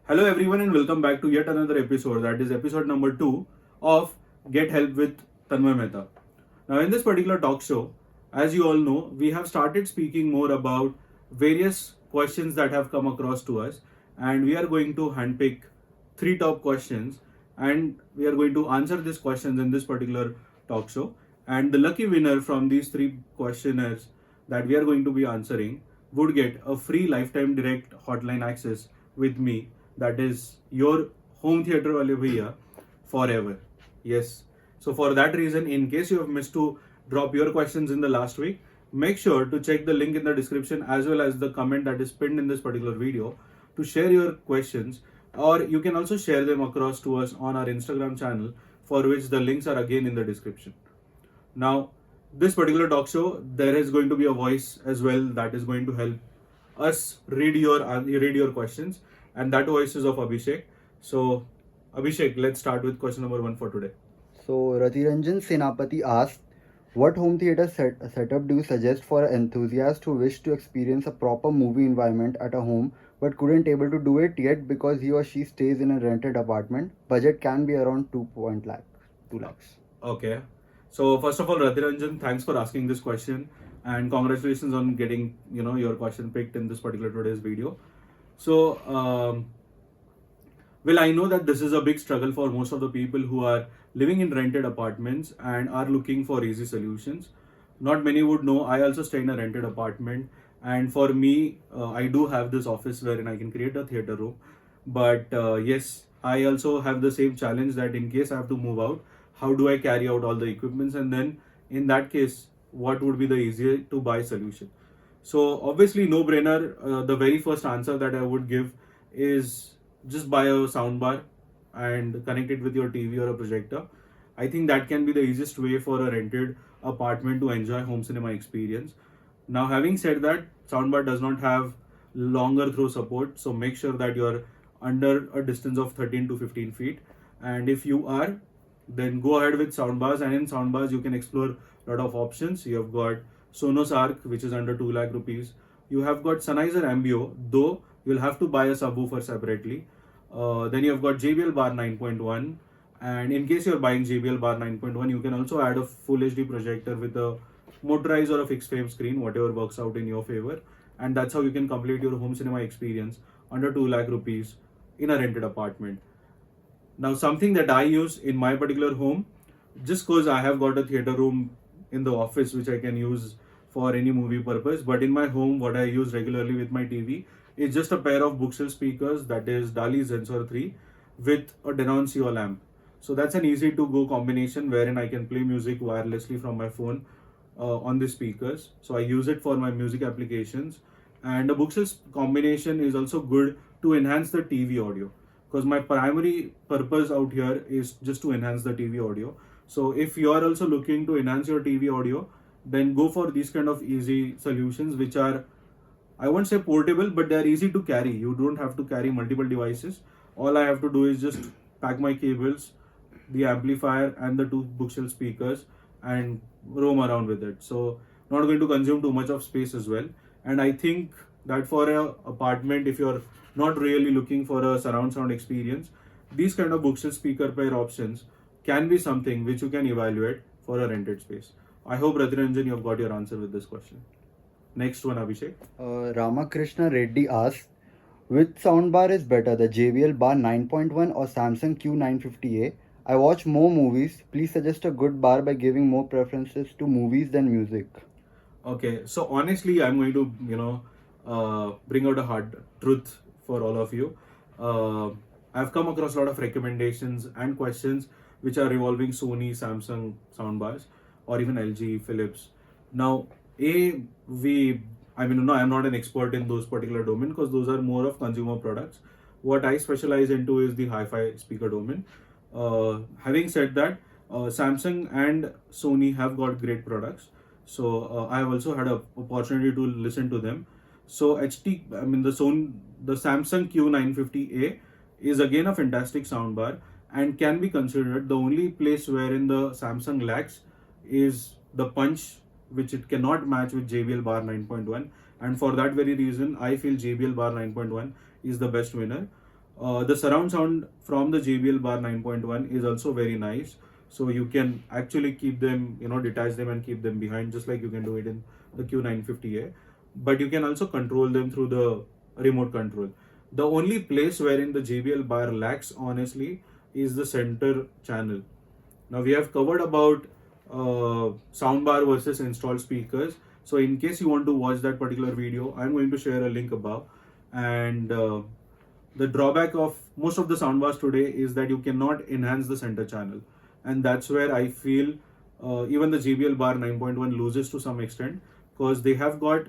Hello everyone and welcome back to yet another episode, that is episode number 2 of Get Help with Tanmay Mehta. Now in this particular talk show, as you all know, we have started speaking more about various questions that have come across to us, and we are going to handpick 3 top questions and we are going to answer these questions in this particular talk show, and the lucky winner from these 3 questionnaires that we are going to be answering would get a free lifetime direct hotline access with me, that is your home theater Wale Bhaiya forever. Yes. So for that reason, in case you have missed to drop your questions in the last week, make sure to check the link in the description as well as the comment that is pinned in this particular video to share your questions, or you can also share them across to us on our Instagram channel, for which the links are again in the description. Now, this particular talk show, there is going to be a voice as well that is going to help us read your questions, and that voice is of Abhishek. So, Abhishek, let's start with question number 1 for today. So Ratiranjan Senapati asked, what home theater setup do you suggest for enthusiasts who wish to experience a proper movie environment at a home but couldn't able to do it yet because he or she stays in a rented apartment? Budget can be around 2 lakhs. Okay. So first of all, Ratiranjan, thanks for asking this question, and congratulations on getting your question picked in this particular today's video. So well, I know that this is a big struggle for most of the people who are living in rented apartments and are looking for easy solutions. Not many would know, I also stay in a rented apartment, and for me, I do have this office wherein I can create a theater room. But yes, I also have the same challenge that in case I have to move out, how do I carry out all the equipments, and then in that case, what would be the easier to buy solution? So obviously, no brainer. The very first answer that I would give is just buy a soundbar and connect it with your TV or a projector. I think that can be the easiest way for a rented apartment to enjoy home cinema experience. Now, having said that, soundbar does not have longer throw support, so make sure that you're under a distance of 13 to 15 feet. And if you are, then go ahead with soundbars. And in soundbars, you can explore a lot of options. You have got Sonos Arc, which is under 2 lakh rupees. You have got Sennheiser Ambio, though you'll have to buy a subwoofer separately. Then you have got Jbl Bar 9.1, and in case you're buying Jbl Bar 9.1, you can also add a full HD projector with a motorized or a fixed frame screen, whatever works out in your favor, and that's how you can complete your home cinema experience under 2 lakh rupees in a rented apartment. Now, something that I use in my particular home, just because I have got a theater room in the office which I can use for any movie purpose, but in my home, what I use regularly with my TV is just a pair of bookshelf speakers, that is Dali Zensor 3 with a Denon X-2700H amp. So that's an easy to go combination wherein I can play music wirelessly from my phone on the speakers. So I use it for my music applications, and the bookshelf combination is also good to enhance the TV audio, because my primary purpose out here is just to enhance the TV audio. So if you are also looking to enhance your TV audio, then go for these kind of easy solutions which are, I won't say portable, but they are easy to carry. You don't have to carry multiple devices. All I have to do is just pack my cables, the amplifier and the 2 bookshelf speakers, and roam around with it. So not going to consume too much of space as well. And I think that for a apartment, if you're not really looking for a surround sound experience, these kind of bookshelf speaker pair options can be something which you can evaluate for a rented space. I hope, Ratiranjan, you have got your answer with this question. Next one, Abhishek. Ramakrishna Reddy asked, which soundbar is better, the JBL Bar 9.1 or Samsung Q950A? I watch more movies. Please suggest a good bar by giving more preferences to movies than music. Okay, so honestly, I'm going to, bring out a hard truth for all of you. I've come across a lot of recommendations and questions which are revolving Sony, Samsung soundbars, or even LG, Philips. Now, I'm not an expert in those particular domain because those are more of consumer products. What I specialize into is the hi-fi speaker domain. Having said that, Samsung and Sony have got great products. So I have also had an opportunity to listen to them. So the Samsung Q950A is again a fantastic soundbar and can be considered the only place wherein the Samsung lacks is the punch, which it cannot match with Jbl Bar 9.1, and for that very reason I feel Jbl Bar 9.1 is the best winner. The surround sound from the JBL Bar 9.1 is also very nice. So you can actually keep them, detach them and keep them behind, just like you can do it in the Q950A. But you can also control them through the remote control. The only place wherein the JBL Bar lacks, honestly, is the center channel. Now we have covered about soundbar versus installed speakers. So in case you want to watch that particular video, I'm going to share a link above. And the drawback of most of the soundbars today is that you cannot enhance the center channel, and that's where I feel even the JBL Bar 9.1 loses to some extent, because they have got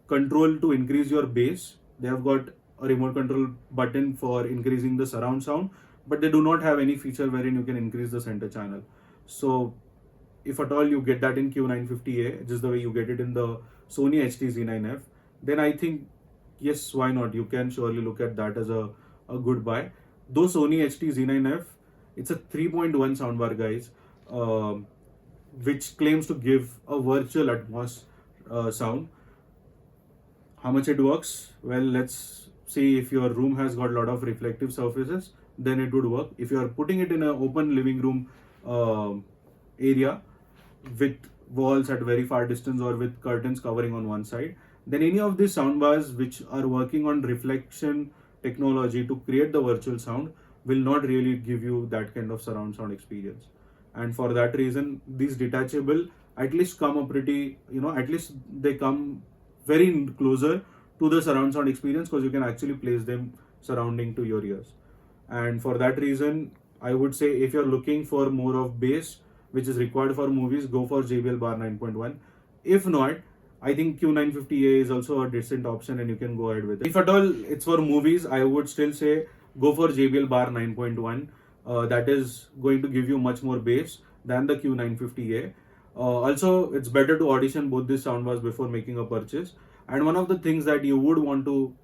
control to increase your bass, they have got a remote control button for increasing the surround sound, but they do not have any feature wherein you can increase the center channel. So if at all you get that in Q950A, just the way you get it in the Sony HT-Z9F, then I think yes, why not? You can surely look at that as a good buy. Though Sony HT-Z9F, it's a 3.1 soundbar, guys, which claims to give a virtual Atmos sound. How much it works? Well, let's see. If your room has got a lot of reflective surfaces, then it would work. If you are putting it in an open living room area with walls at very far distance or with curtains covering on one side, then any of these soundbars which are working on reflection technology to create the virtual sound will not really give you that kind of surround sound experience. And for that reason, these detachable at least come a pretty, at least they come very closer to the surround sound experience, because you can actually place them surrounding to your ears. And for that reason, I would say if you're looking for more of bass, which is required for movies, go for JBL Bar 9.1. If not, I think Q950A is also a decent option and you can go ahead with it. If at all it's for movies, I would still say go for JBL Bar 9.1. That is going to give you much more bass than the Q950A. Also, it's better to audition both these soundbars before making a purchase. And one of the things that you would want to,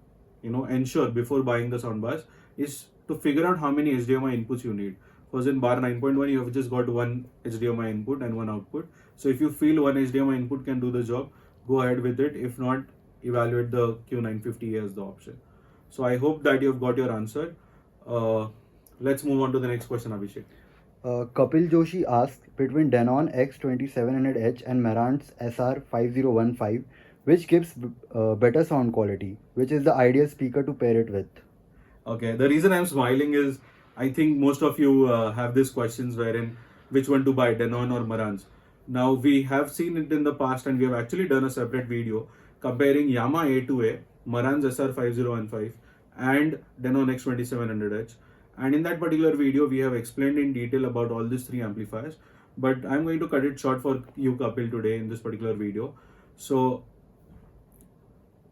ensure before buying the soundbars is to figure out how many HDMI inputs you need. Because in Bar 9.1, you have just got one HDMI input and one output. So if you feel one HDMI input can do the job, go ahead with it. If not, evaluate the Q950A as the option. So I hope that you've got your answer. Let's move on to the next question, Abhishek. Kapil Joshi asked, between Denon X-2700H and Marantz SR-5015, which gives better sound quality? Which is the ideal speaker to pair it with? Okay, the reason I'm smiling is I think most of you have these questions wherein which one to buy, Denon or Marantz. Now we have seen it in the past and we have actually done a separate video comparing Yamaha A2A, Marantz SR-5015 and Denon X-2700H. And in that particular video, we have explained in detail about all these three amplifiers. But I'm going to cut it short for you, Kapil, today in this particular video. So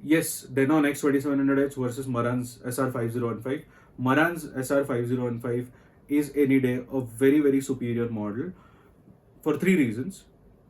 yes, Denon X-2700H versus Marantz SR-5015. Marantz SR-5015 is any day a very, very superior model for three reasons.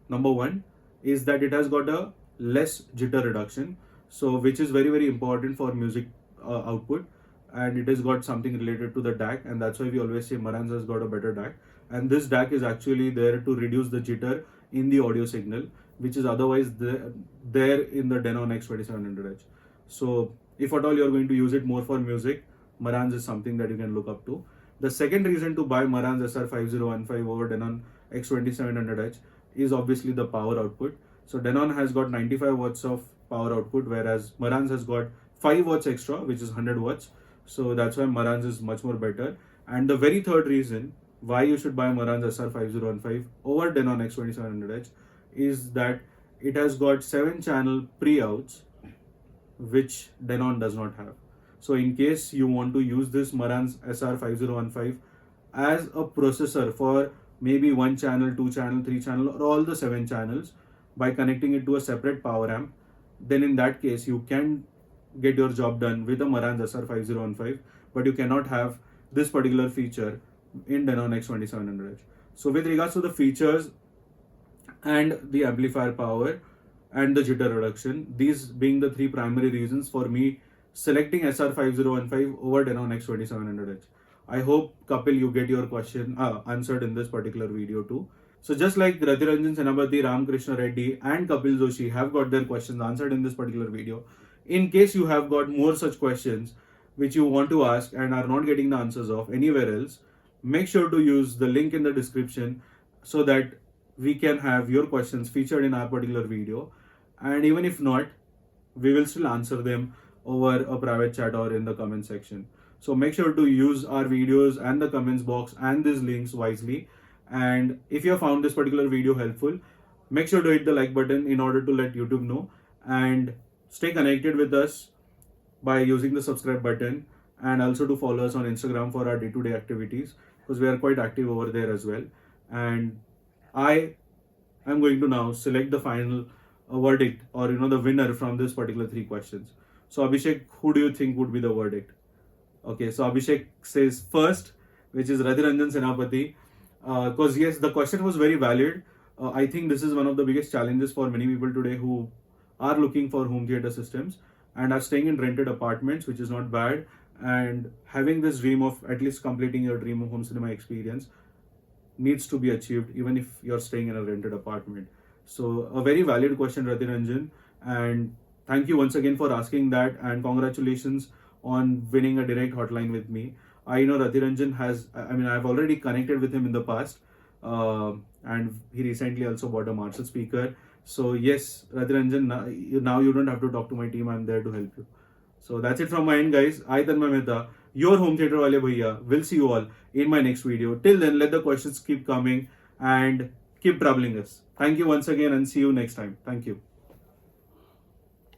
Number one is that it has got a less jitter reduction, so which is very, very important for music output, and it has got something related to the DAC, and that's why we always say Marantz has got a better DAC. And this DAC is actually there to reduce the jitter in the audio signal, which is otherwise there in the Denon X-2700H. So if at all you're going to use it more for music, Marantz is something that you can look up to. The second reason to buy Marantz SR-5015 over Denon X-2700H is obviously the power output. So Denon has got 95 watts of power output, whereas Marantz has got 5 watts extra, which is 100 watts. So that's why Marantz is much more better. And the very third reason why you should buy Marantz SR-5015 over Denon X-2700H is that it has got 7-channel pre-outs, which Denon does not have. So in case you want to use this Marantz SR-5015 as a processor for maybe 1 channel, 2 channel, 3 channel, or all the 7 channels by connecting it to a separate power amp, then in that case you can get your job done with a Marantz SR-5015, but you cannot have this particular feature in Denon X-2700H. So with regards to the features and the amplifier power and the jitter reduction, these being the three primary reasons for me selecting SR-5015 over Denon X-2700H. I hope, Kapil, you get your question answered in this particular video too. So just like Rathiranjan Senapati, Ramakrishna Reddy and Kapil Joshi have got their questions answered in this particular video, in case you have got more such questions, which you want to ask and are not getting the answers of anywhere else, make sure to use the link in the description so that we can have your questions featured in our particular video. And even if not, we will still answer them over a private chat or in the comment section. So make sure to use our videos and the comments box and these links wisely. And if you have found this particular video helpful, make sure to hit the like button in order to let YouTube know, and stay connected with us by using the subscribe button, and also to follow us on Instagram for our day-to-day activities, because we are quite active over there as well. And I am going to now select the final verdict, or the winner from this particular 3 questions. So Abhishek, who do you think would be the verdict? Okay, so Abhishek says first, which is Radhiranjan Senapati, because yes, the question was very valid. I think this is one of the biggest challenges for many people today who are looking for home theater systems and are staying in rented apartments, which is not bad, and having this dream of at least completing your dream of home cinema experience needs to be achieved even if you're staying in a rented apartment. So a very valid question, Radhiranjan, and thank you once again for asking that, and congratulations on winning a direct hotline with me. I know Radhiranjan I've already connected with him in the past, and he recently also bought a Marshall speaker. So yes, Radhiranjan, now you don't have to talk to my team. I'm there to help you. So that's it from my end, guys. I, Tanmay Mehta, your home theater wale bhaiya, will see you all in my next video. Till then, let the questions keep coming and keep troubling us. Thank you once again, and see you next time. Thank you.